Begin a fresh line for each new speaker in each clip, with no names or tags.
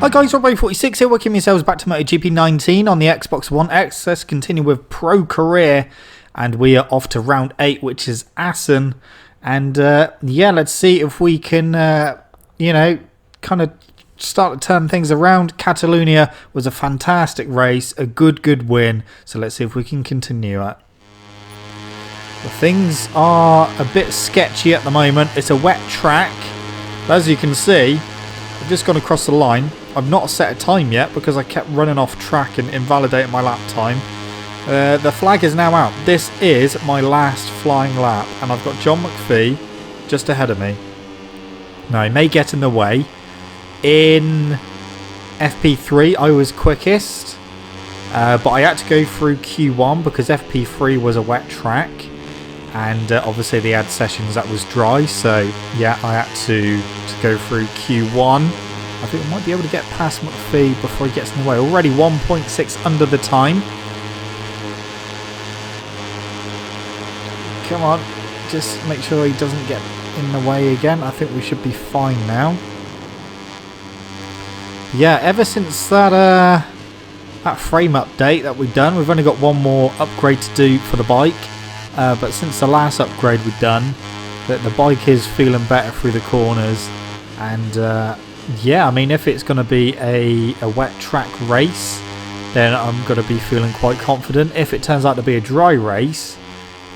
Hi guys, Robbo46 here, welcome yourselves back to MotoGP 19 on the Xbox One X. Let's continue with Pro Career, and we are off to round 8, which is Assen. And yeah, let's see if we can, kind of start to turn things around. Catalonia was a fantastic race, a good win. So let's see if we can continue it. Well, things are a bit sketchy at the moment. It's a wet track. As you can see, I've just gone across the line. I've not set a time yet because I kept running off track and invalidating my lap time. The flag is now out. This is my last flying lap, and I've got John McPhee just ahead of me. Now, he may get in the way. In FP3, I was quickest, but I had to go through Q1 because FP3 was a wet track, and obviously they had sessions that was dry, so yeah, I had to go through Q1. I think I might be able to get past McPhee before he gets in the way. Already 1.6 under the time. Come on, just make sure he doesn't get in the way again. I think we should be fine now. Yeah, ever since that frame update that we've done, we've only got one more upgrade to do for the bike. But since the last upgrade we've done, the bike is feeling better through the corners. And yeah, I mean, if it's going to be a wet track race, then I'm going to be feeling quite confident. If it turns out to be a dry race,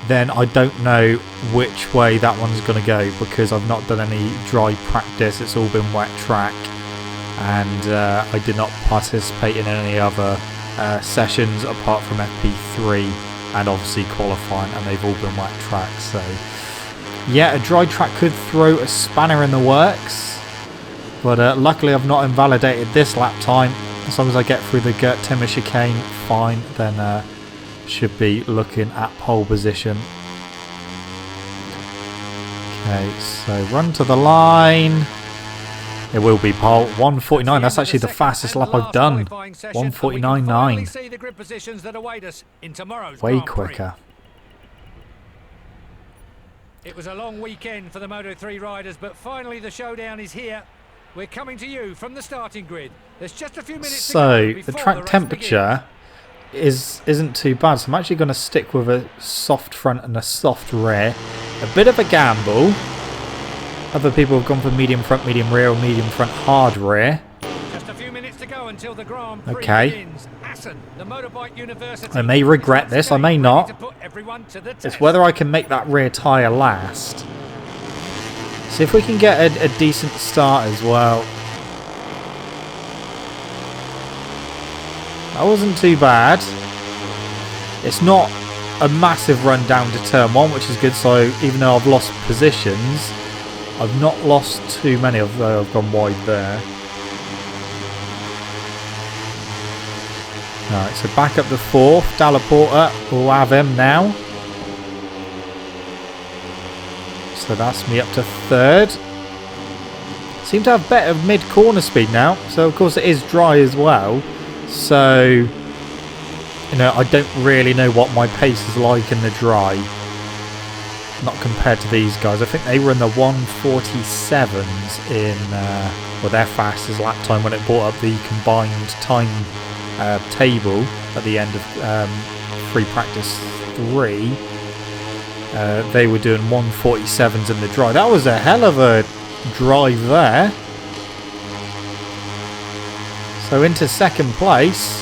then I don't know which way that one's going to go because I've not done any dry practice. It's all been wet track. And I did not participate in any other sessions apart from FP3 and obviously qualifying, and they've all been wet tracks. So yeah, a dry track could throw a spanner in the works, but luckily I've not invalidated this lap time. As long as I get through the Gert Timmer chicane fine, then should be looking at pole position. Okay, so run to the line. It will be pole. 1:49. That's actually the fastest lap I've done. 1:49.9. Way quicker.
It was a long weekend for the Moto3 riders, but finally the showdown is here. We're coming to you from the starting grid. There's just a few minutes to go before
the track temperature isn't too bad. So I'm actually going to stick with a soft front and a soft rear. A bit of a gamble. Other people have gone for medium front, medium rear, or medium front, hard rear.
Just a few minutes to go until the Grand Prix begins. Assen, the motorbike university.
I may regret this, I may not. It's whether I can make that rear tyre last. See if we can get a decent start as well. That wasn't too bad. It's not a massive run down to turn 1, which is good. So even though I've lost positions, I've not lost too many, although I've gone wide there. Alright, so back up to 4th. Dallaporta will have him now. So that's me up to 3rd. Seem to have better mid-corner speed now. So of course it is dry as well. So, you know, I don't really know what my pace is like in the dry. Not compared to these guys. I think they were in the 1:47s in well, their fastest lap time when it brought up the combined time table at the end of free practice 3. They were doing 1:47s in the dry. That was a hell of a drive there. So into 2nd place.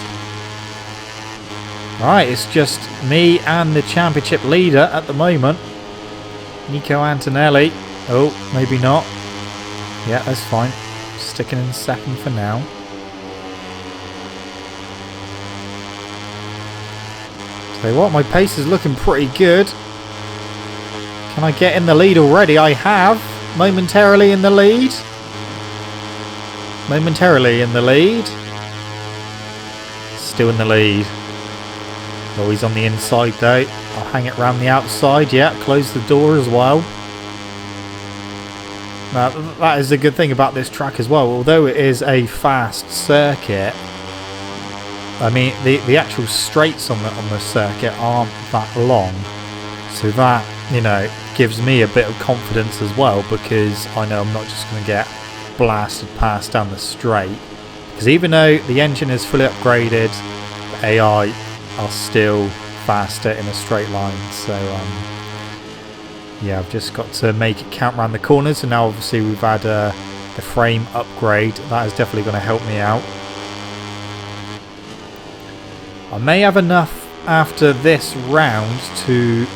Alright, it's just me and the championship leader at the moment. Nico Antonelli. Oh, maybe not. Yeah, that's fine. Sticking in 2nd for now. Tell you what, my pace is looking pretty good. Can I get in the lead already? I have. Momentarily in the lead. Momentarily in the lead. Still in the lead. Oh, he's on the inside though. I'll hang it around the outside. Yeah, close the door as well. Now, that is a good thing about this track as well. Although it is a fast circuit, I mean, the actual straights on the circuit aren't that long. So that, you know, gives me a bit of confidence as well, because I know I'm not just going to get blasted past down the straight. Because even though the engine is fully upgraded, the AI are still faster in a straight line. So yeah, I've just got to make it count around the corners. And now obviously we've had the frame upgrade. That is definitely going to help me out. I may have enough after this round to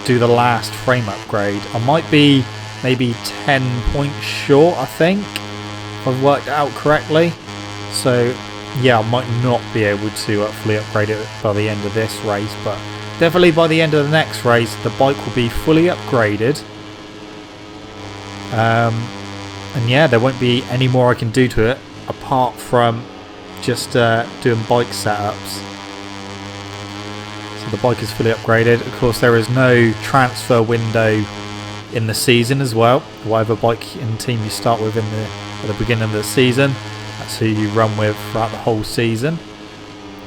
do the last frame upgrade. I might be maybe 10 points short, I think, if I've worked it out correctly. So yeah, I might not be able to fully upgrade it by the end of this race, but definitely by the end of the next race the bike will be fully upgraded. And yeah, there won't be any more I can do to it apart from just doing bike setups. So the bike is fully upgraded. Of course, there is no transfer window in the season as well. Whatever bike and team you start with at the beginning of the season, that's who you run with throughout the whole season.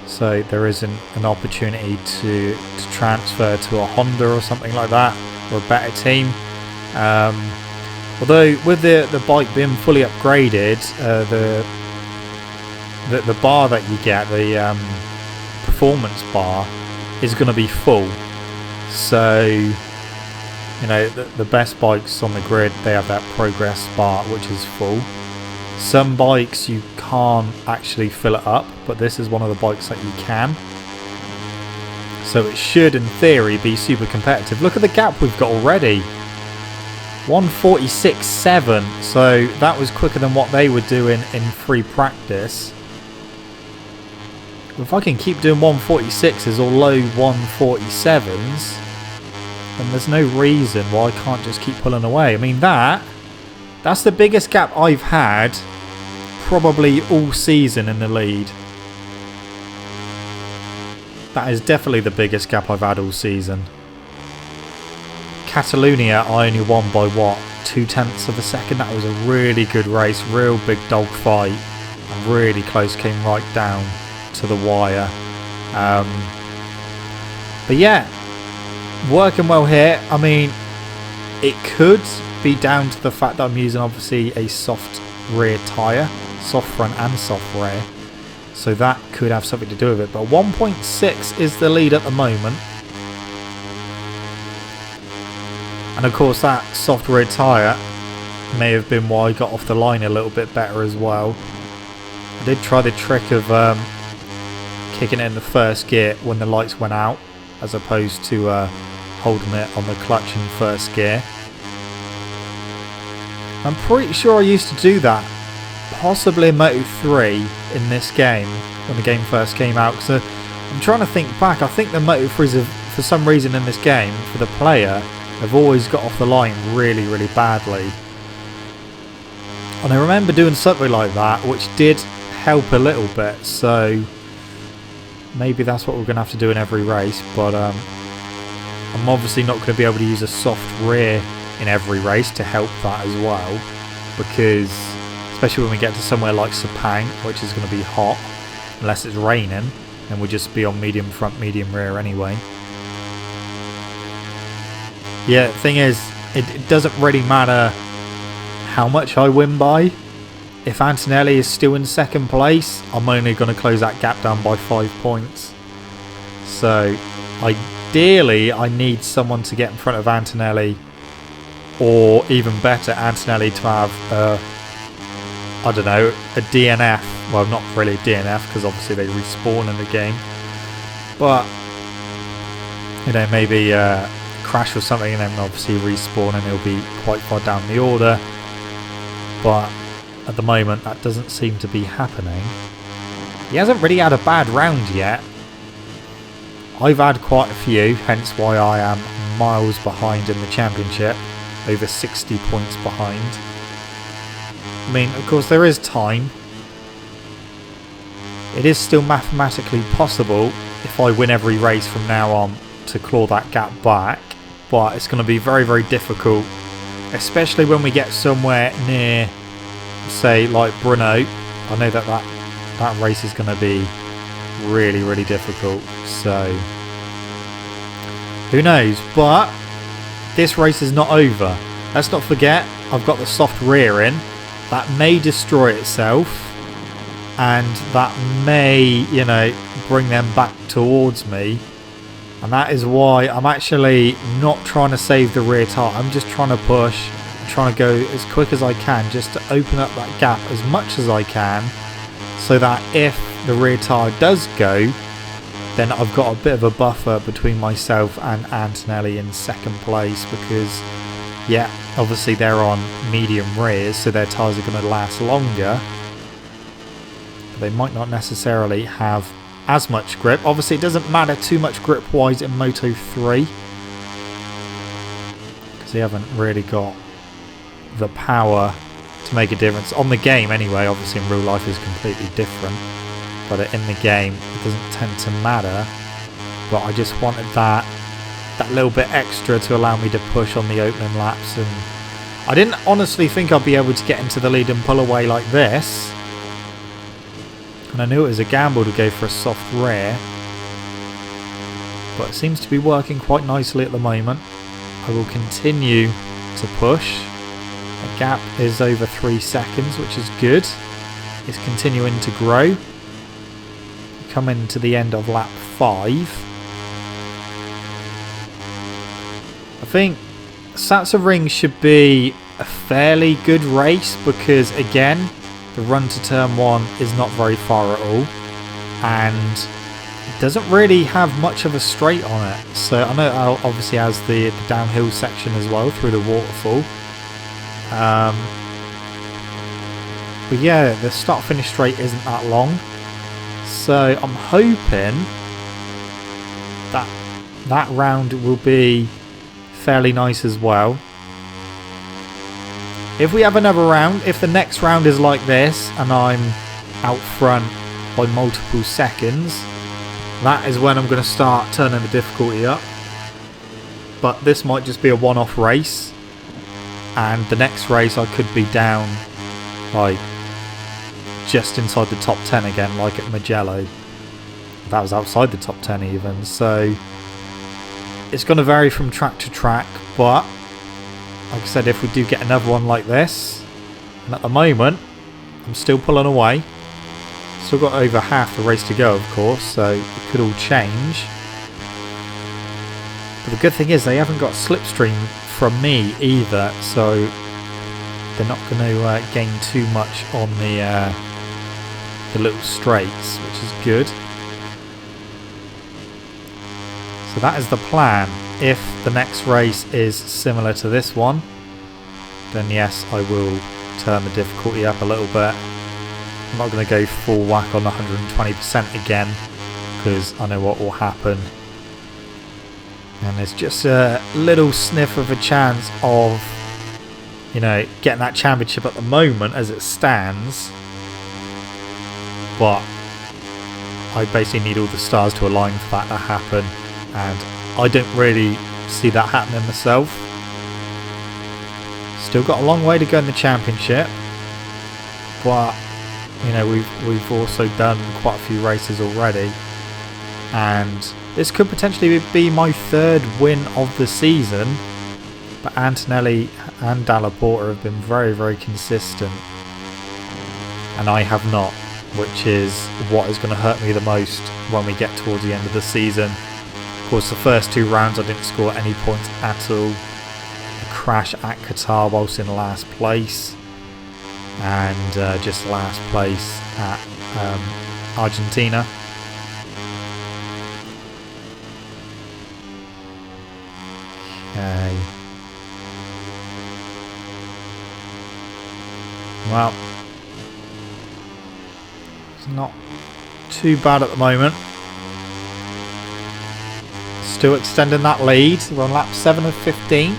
So there isn't an opportunity to transfer to a Honda or something like that, or a better team. Although with the bike being fully upgraded, the bar that you get, the performance bar, is going to be full. So you know, the best bikes on the grid, they have that progress bar which is full. Some bikes you can't actually fill it up, but this is one of the bikes that you can. So it should, in theory, be super competitive. Look at the gap we've got already. 146.7. So that was quicker than what they were doing in free practice. If I can keep doing 146s or low 147s, then there's no reason why I can't just keep pulling away. I mean, that's the biggest gap I've had probably all season in the lead. That is definitely the biggest gap I've had all season. Catalonia, I only won by what, 0.2 of a second. That was a really good race, real big dog fight, and really close, came right down to the wire. But yeah, working well here. I mean, it could be down to the fact that I'm using obviously a soft rear tyre, soft front and soft rear, so that could have something to do with it. But 1.6 is the lead at the moment, and of course that soft rear tyre may have been why I got off the line a little bit better as well. I did try the trick of kicking it in the first gear when the lights went out, as opposed to holding it on the clutch in first gear. I'm pretty sure I used to do that, possibly in Moto 3 in this game, when the game first came out. So I'm trying to think back. I think the Moto 3s have, for some reason in this game, for the player, have always got off the line really, really badly. And I remember doing something like that, which did help a little bit. So maybe that's what we're going to have to do in every race. But I'm obviously not going to be able to use a soft rear in every race to help that as well, because especially when we get to somewhere like Sepang, which is going to be hot unless it's raining, then we'll just be on medium front, medium rear anyway. Yeah, the thing is, it doesn't really matter how much I win by. If Antonelli is still in second place, I'm only going to close that gap down by 5 points. So ideally I need someone to get in front of Antonelli, or even better, Antonelli to have I don't know, a DNF. Well, not really a DNF, because obviously they respawn in the game, but you know, maybe crash or something and then obviously respawn and he'll be quite far down the order. But at the moment that doesn't seem to be happening. He hasn't really had a bad round yet. I've had quite a few, hence why I am miles behind in the championship, over 60 points behind. I mean, of course there is time. It is still mathematically possible, if I win every race from now on, to claw that gap back, but it's going to be very, very difficult, especially when we get somewhere near, say, like Brno. I know that race is going to be really, really difficult, so who knows. But this race is not over. Let's not forget, I've got the soft rear in. That may destroy itself, and that may, you know, bring them back towards me. And that is why I'm actually not trying to save the rear tire. I'm just trying to push, trying to go as quick as I can just to open up that gap as much as I can, so that if the rear tire does go, then I've got a bit of a buffer between myself and Antonelli in second place, because yeah, obviously they're on medium rears, so their tyres are going to last longer, but they might not necessarily have as much grip. Obviously it doesn't matter too much grip wise in Moto 3, because they haven't really got the power to make a difference on the game anyway. Obviously in real life is completely different, but in the game it doesn't tend to matter. But I just wanted that little bit extra to allow me to push on the opening laps, and I didn't honestly think I'd be able to get into the lead and pull away like this, and I knew it was a gamble to go for a soft rear, but it seems to be working quite nicely at the moment. I will continue to push. The gap is over 3 seconds, which is good. It's continuing to grow. Coming to the end of lap 5. I think Sachsenring should be a fairly good race, because again, the run to turn 1 is not very far at all, and it doesn't really have much of a straight on it. So I know it obviously has the downhill section as well through the waterfall. But yeah, the start finish straight isn't that long, so I'm hoping that that round will be fairly nice as well. If we have another round, if the next round is like this and I'm out front by multiple seconds, that is when I'm going to start turning the difficulty up. But this might just be a one-off race, and the next race I could be down like just inside the top 10 again, like at Mugello. That was outside the top 10 even, so it's going to vary from track to track. But like I said, if we do get another one like this, and at the moment I'm still pulling away, still got over half the race to go of course, so it could all change. But the good thing is they haven't got slipstream from me either, so they're not going to gain too much on the little straights, which is good. So that is the plan. If the next race is similar to this one, then yes, I will turn the difficulty up a little bit. I'm not going to go full whack on 120% again, because I know what will happen. And there's just a little sniff of a chance of, you know, getting that championship at the moment as it stands. But I basically need all the stars to align for that to happen, and I don't really see that happening myself. Still got a long way to go in the championship, but you know, we've also done quite a few races already, and this could potentially be my third win of the season. But Antonelli and Dalla Porta have been very, very consistent, and I have not, which is what is going to hurt me the most when we get towards the end of the season. Of course, the first 2 rounds I didn't score any points at all. A crash at Qatar whilst in last place, and just last place at Argentina. Okay. Well, it's not too bad at the moment. Still extending that lead. We're on lap 7 of 15.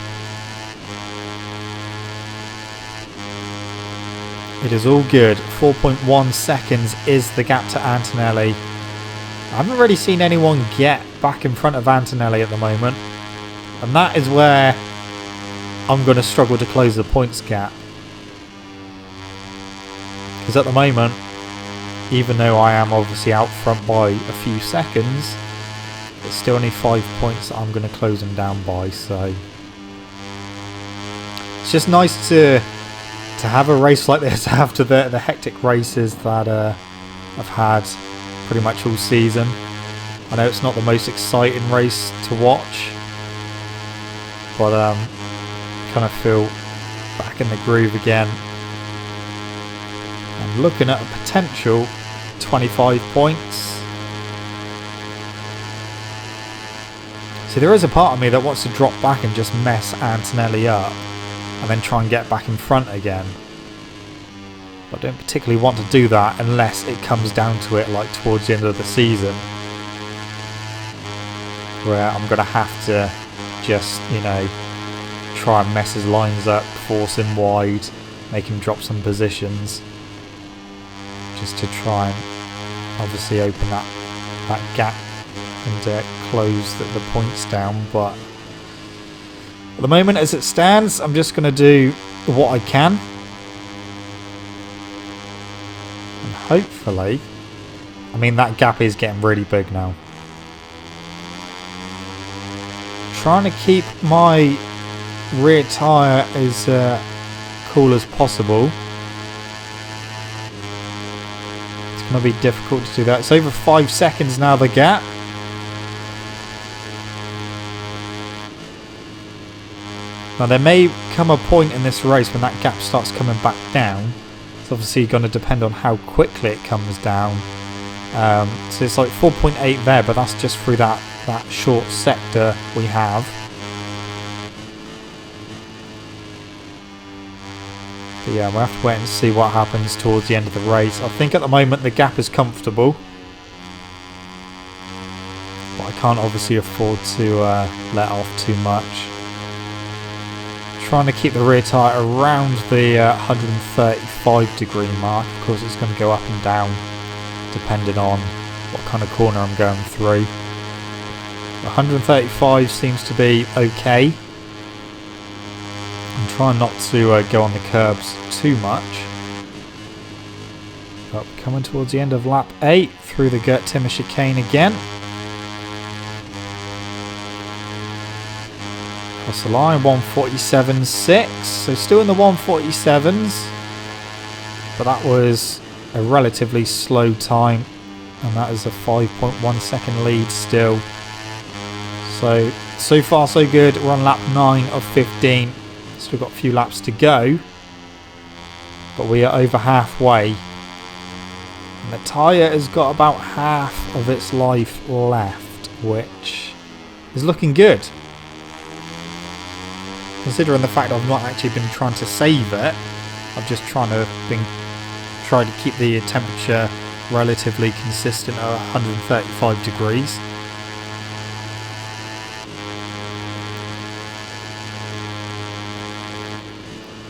It is all good. 4.1 seconds is the gap to Antonelli. I haven't really seen anyone get back in front of Antonelli at the moment, and that is where I'm going to struggle to close the points gap. Because at the moment, even though I am obviously out front by a few seconds, it's still only 5 points that I'm going to close them down by. So it's just nice to have a race like this after the hectic races that I've had pretty much all season. I know it's not the most exciting race to watch, but kind of feel back in the groove again. I'm looking at a potential 25 points. See, there is a part of me that wants to drop back and just mess Antonelli up and then try and get back in front again. But I don't particularly want to do that unless it comes down to it, like towards the end of the season, where I'm going to have to just, you know, try and mess his lines up, force him wide, make him drop some positions, just to try and obviously open that gap and close the points down. But at the moment, as it stands, I'm just going to do what I can, and hopefully, I mean, that gap is getting really big now. Trying to keep my rear tyre as cool as possible. It's going to be difficult to do that. It's over 5 seconds now, the gap. Now there may come a point in this race when that gap starts coming back down. It's obviously going to depend on how quickly it comes down. So it's like 4.8 there, but that's just through that short sector we have. But yeah, we'll have to wait and see what happens towards the end of the race. I think at the moment the gap is comfortable, but I can't obviously afford to let off too much. Trying to keep the rear tyre around the 135 degree mark. Of course, it's going to go up and down depending on what kind of corner I'm going through. 135 seems to be okay. I'm trying not to go on the curbs too much. But we're coming towards the end of lap 8 through the Gert Timmer chicane again. Across the line, 147.6, so still in the 147s, but that was a relatively slow time, and that is a 5.1 second lead still. So far so good. We're on lap 9 of 15, still got a few laps to go, but we are over halfway, and the tyre has got about half of its life left, which is looking good. Considering the fact I've not actually been trying to save it, I've just tried to keep the temperature relatively consistent at 135 degrees.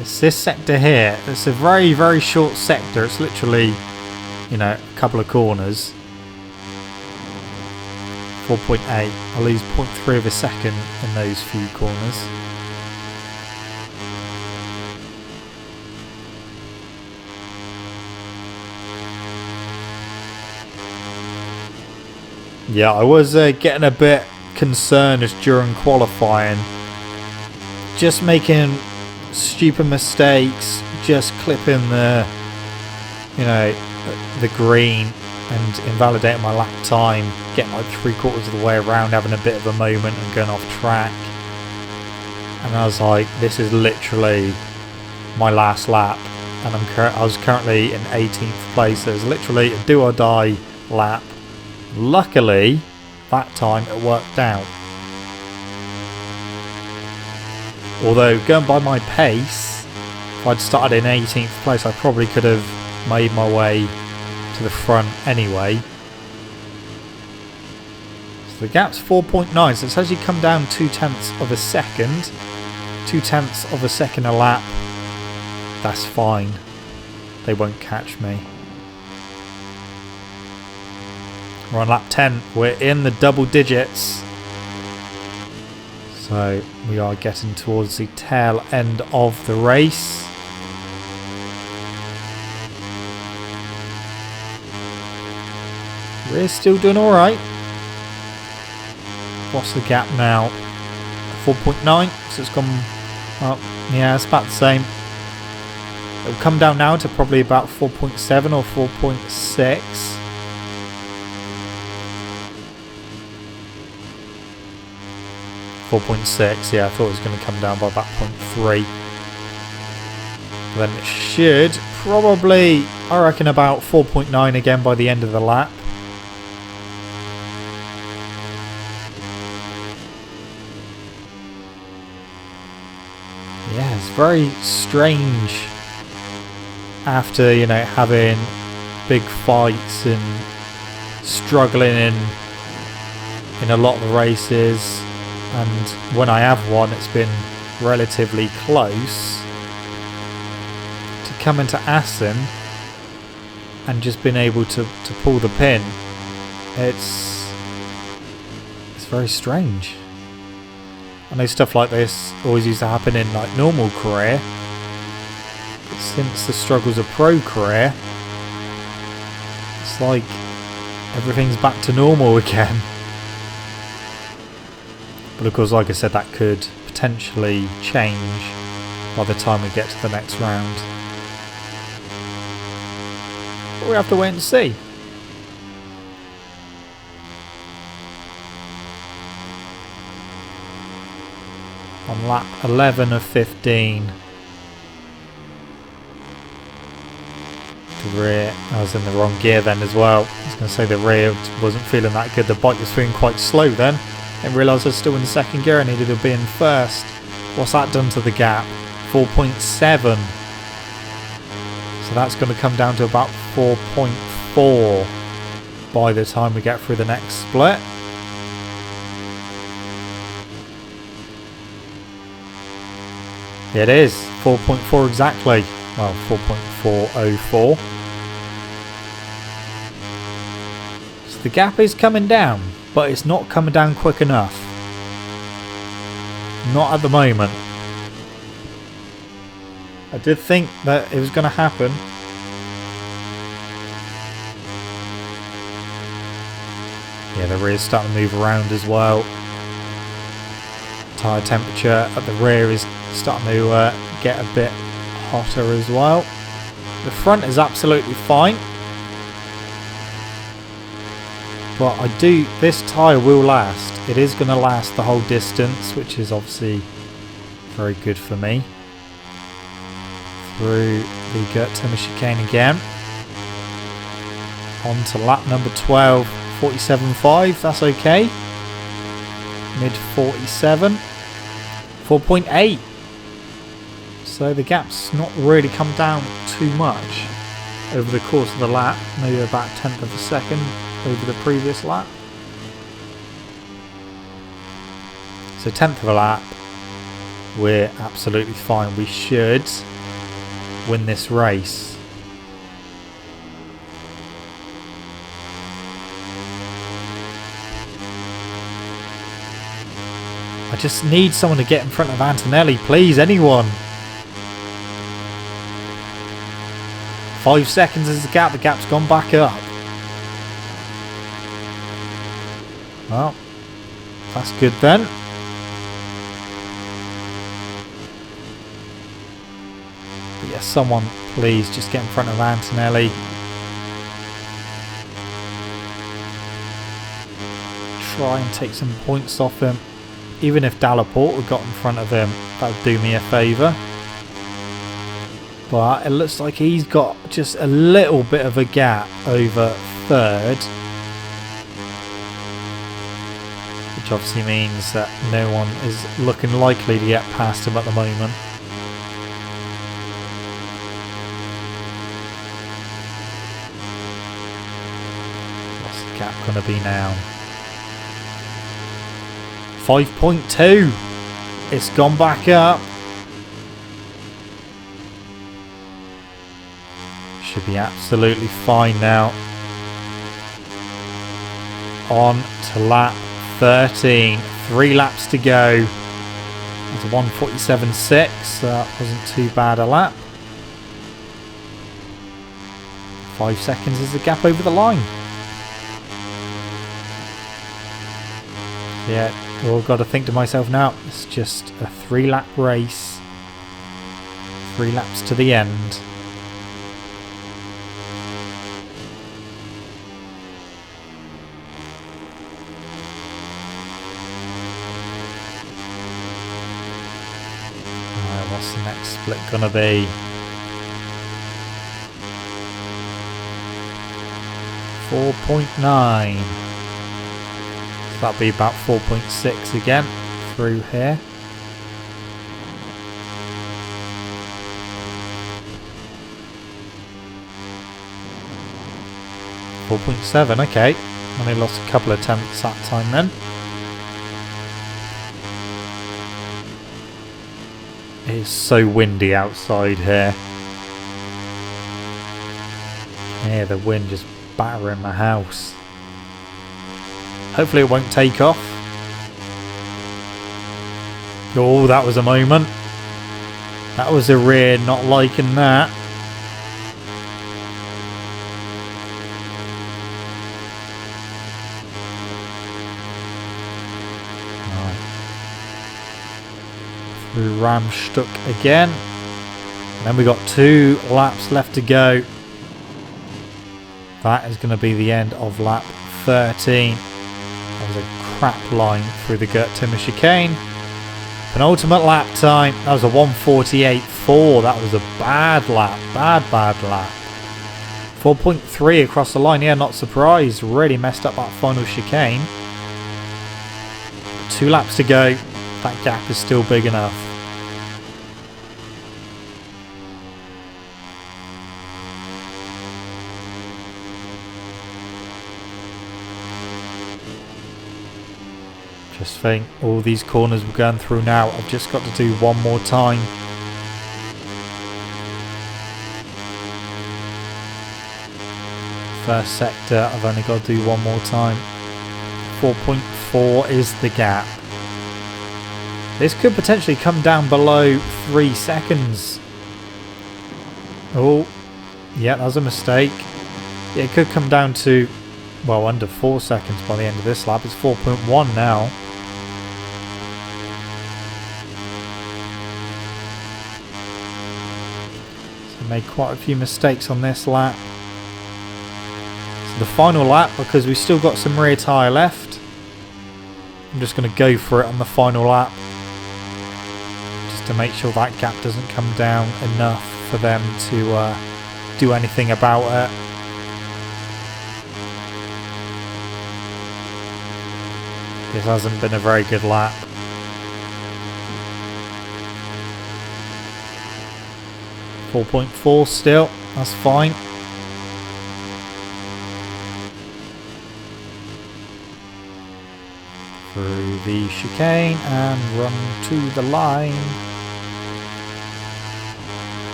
It's this sector here. It's a very, very short sector. It's literally, you know, a couple of corners. 4.8. I lose 0.3 of a second in those few corners. Yeah, I was getting a bit concerned during qualifying. Just making stupid mistakes, just clipping the, you know, the green and invalidating my lap time, getting like 3/4 of the way around, having a bit of a moment and going off track. And I was like, this is literally my last lap, and I was currently in 18th place. So it was literally a do or die lap. Luckily, that time it worked out. Although, going by my pace, if I'd started in 18th place, I probably could have made my way to the front anyway. So the gap's 4.9, so it's actually come down 0.2 of a second. 0.2 of a second a lap. That's fine. They won't catch me. We're on lap 10. We're in the double digits. So we are getting towards the tail end of the race. We're still doing alright. What's the gap now? 4.9, so it's gone up. Yeah, it's about the same. It'll come down now to probably about 4.7 or 4.6. Yeah, I thought it was going to come down by about 0.3. Then it should probably, I reckon, about 4.9 again by the end of the lap. Yeah, it's very strange after, you know, having big fights and struggling in a lot of the races, and when I have won it's been relatively close, to come into Assen and just been able to pull the pin. It's very strange. I know stuff like this always used to happen in like normal career, but since the struggles of pro career, it's like everything's back to normal again. But of course, like I said, that could potentially change by the time we get to the next round. But we have to wait and see. On lap 11 of 15. The rear, I was in the wrong gear then as well. I was going to say the rear wasn't feeling that good. The bike was feeling quite slow then. Didn't realise I was still in the second gear. I needed to be in first. What's that done to the gap? 4.7. So that's going to come down to about 4.4 by the time we get through the next split. It is 4.4 exactly. Well, 4.404. So the gap is coming down, but it's not coming down quick enough. Not at the moment. I did think that it was going to happen. Yeah, the rear's starting to move around as well. Tyre temperature at the rear is starting to get a bit hotter as well. The front is absolutely fine, but this tyre will last. It is going to last the whole distance, which is obviously very good for me. Through the Gert Timmer chicane again. On to lap number 12, 47.5, that's okay. Mid 47, 4.8. So the gap's not really come down too much over the course of the lap, maybe about 1/10 of a second over the previous lap. So 1/10 of a lap, we're absolutely fine. We should win this race. I just need someone to get in front of Antonelli, please, anyone. 5 seconds is the gap. The gap's gone back up. Well, that's good then. But yeah, someone please just get in front of Antonelli. Try and take some points off him. Even if Dallaport had got in front of him, that would do me a favour. But it looks like he's got just a little bit of a gap over third. Which obviously means that no one is looking likely to get past him at the moment. What's the gap going to be now? 5.2. It's gone back up. Should be absolutely fine now. On to lap 13. 3 laps to go. It's a 1:47.6. That wasn't too bad a lap. 5 seconds is the gap over the line. Yeah, all I've got to think to myself now, it's just a 3 lap race. 3 laps to the end. What's the next split gonna be? 4.9. So that'll be about 4.6 again through here. .7, okay. Only lost a couple of attempts that time then. It is so windy outside here. Yeah, the wind just battering my house. Hopefully it won't take off. Oh, that was a moment. That was a rear, not liking that. Through Ramstuck again. And then we got 2 laps left to go. That is going to be the end of lap 13. That was a crap line through the Gert Timmer chicane. Penultimate lap time. That was a 1:48.4. That was a bad lap. Bad lap. 4.3 across the line. Yeah, not surprised. Really messed up that final chicane. 2 laps to go. That gap is still big enough. Just think, all these corners we're going through now, I've just got to do one more time. First sector, I've only got to do one more time. 4.4 is the gap. This could potentially come down below 3 seconds. Oh, yeah, that was a mistake. It could come down to, well, under 4 seconds by the end of this lap. It's 4.1 now. So made quite a few mistakes on this lap. So the final lap, because we've still got some rear tyre left, I'm just going to go for it on the final lap. To make sure that gap doesn't come down enough for them to do anything about it. This hasn't been a very good lap. 4.4 still, that's fine. Through the chicane and run to the line.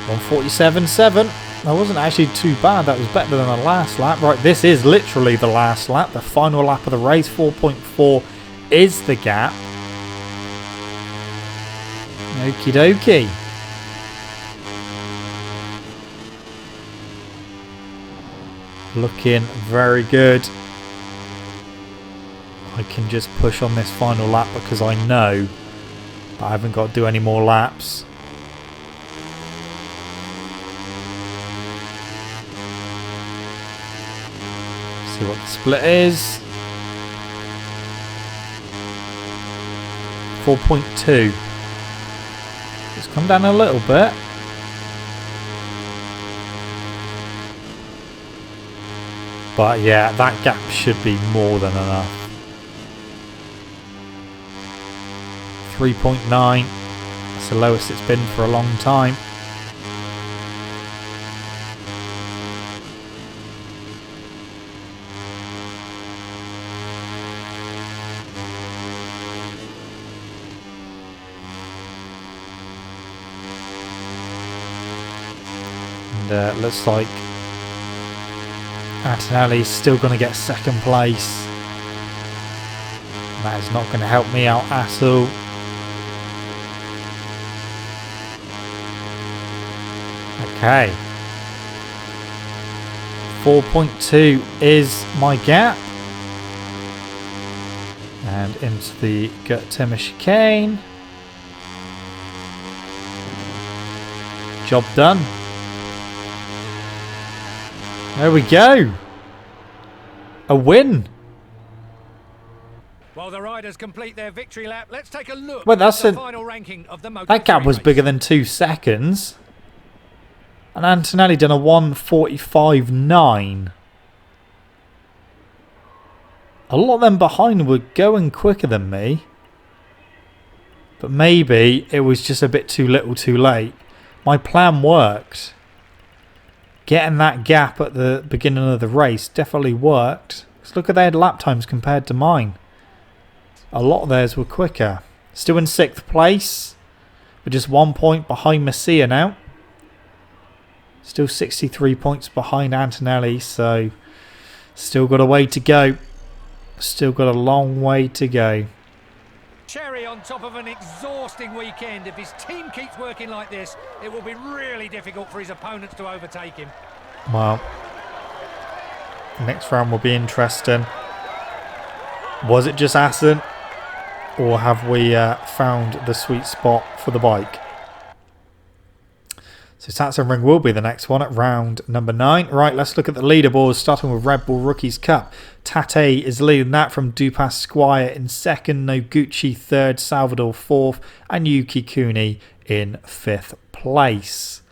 1:47.7. That wasn't actually too bad. That was better than the last lap. Right, this is literally the last lap. The final lap of the race. 4.4 is the gap. Okie dokie. Looking very good. I can just push on this final lap because I know that I haven't got to do any more laps. See what the split is. 4.2. It's come down a little bit. But yeah, that gap should be more than enough. 3.9. That's the lowest it's been for a long time. And looks like Antonelli's still going to get second place. That is not going to help me out at all. Okay. 4.2 is my gap. And into the Gert Timmer chicane. Job done. There we go. A win.
Well, the riders complete their victory lap. Let's take a look
Well, that's
at the final ranking of the Moto3
that gap was
race.
bigger than 2 seconds. And Antonelli done a 1:45.9. A lot of them behind were going quicker than me. But maybe it was just a bit too little too late. My plan worked. Getting that gap at the beginning of the race definitely worked. Because look at their lap times compared to mine. A lot of theirs were quicker. Still in 6th place. We're just 1 point behind Messia now. Still 63 points behind Antonelli. So still got a way to go. Still got a long way to go.
Cherry on top of an exhausting weekend. If his team keeps working like this, it will be really difficult for his opponents to overtake him.
Well, next round will be interesting. Was it just Assen, or have we found the sweet spot for the bike? So Sachsenring will be the next one at round number 9. Right, let's look at the leaderboards, starting with Red Bull Rookies Cup. Tate is leading that from Dupas Squire in 2nd, Noguchi 3rd, Salvador 4th, and Yuki Kuni in 5th place.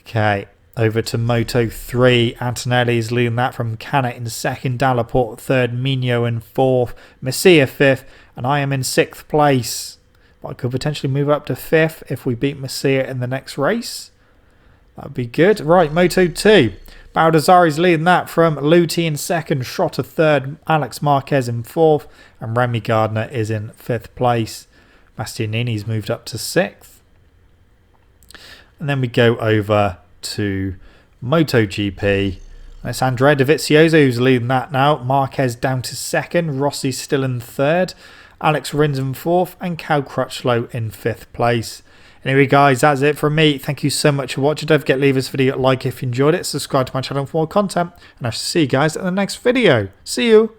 Okay, over to Moto 3. Antonelli is leading that from Canet in 2nd, Dallaport 3rd, Mino in 4th, Messia 5th, and I am in 6th place. But I could potentially move up to 5th if we beat Messia in the next race. That would be good. Right, Moto 2. Baldassari's leading that from Luti in 2nd, Schrotter 3rd, Alex Marquez in 4th, and Remy Gardner is in 5th place. Bastianini's moved up to 6th. And then we go over to MotoGP. It's Andrea Dovizioso who's leading that now. Marquez down to 2nd, Rossi still in 3rd. Alex Rins in 4th and Cal Crutchlow in 5th place. Anyway guys, that's it from me. Thank you so much for watching. Don't forget to leave this video a like if you enjoyed it. Subscribe to my channel for more content. And I shall see you guys in the next video. See you.